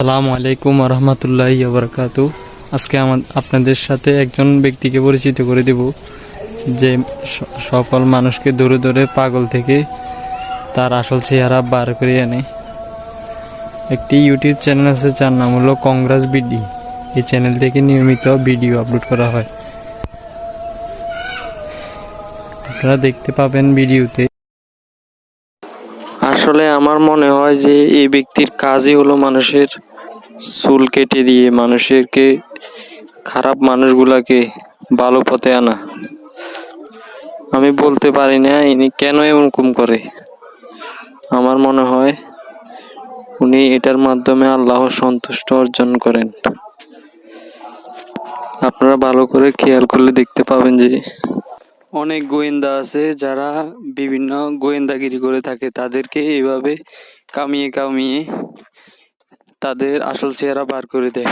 আসসালামু আলাইকুম রহমতুল্লাহি ওয়া আজকে আপনাদের সাথে একজন ব্যক্তিকে পরিচিত করে দেব যে সকল মানুষকে ধরে ধরে পাগল থেকে তার আসল চেহারা বার করে আনে। একটি ইউটিউব চ্যানেল আছে যার নাম হলো কংগ্রেস বিডি। এই চ্যানেল থেকে নিয়মিত ভিডিও আপলোড করা হয়, আপনারা দেখতে পাবেন ভিডিওতে। আসলে আমার মনে হয় যে এই ব্যক্তির কাজই হলো মানুষের চুল কেটে দিয়ে মানুষকে, খারাপ মানুষগুলাকে ভালো পথে আনা। আমি বলতে পারি না ইনি কেন এরকম করে। আমার মনে হয় উনি এটার মাধ্যমে আল্লাহর সন্তুষ্ট অর্জন করেন। আপনারা ভালো করে খেয়াল করলে দেখতে পাবেন যে অনেক গোয়েন্দা আছে যারা বিভিন্ন গোয়েন্দাগিরি করে থাকে, তাদেরকে এইভাবে কামিয়ে কামিয়ে তাদের আসল চেহারা বার করে দেয়।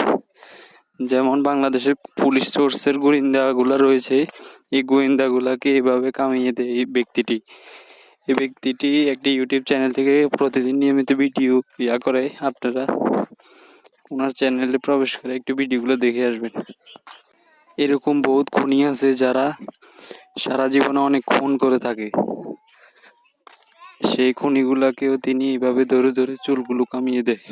যেমন বাংলাদেশের পুলিশ সোর্সের গোয়েন্দাগুলা রয়েছে, এই গোয়েন্দাগুলাকে এভাবে কামিয়ে দেয় এই ব্যক্তিটি একটি ইউটিউব চ্যানেল থেকে প্রতিদিন নিয়মিত ভিডিও করে। আপনারা ওনার চ্যানেলে প্রবেশ করে একটু ভিডিওগুলো দেখে আসবেন। এরকম বহুত খুনি আছে যারা সারা জীবনে অনেক খুন করে থাকে, সেই খুনিগুলাকেও তিনি এইভাবে ধরে ধরে চুলগুলো কামিয়ে দেয়।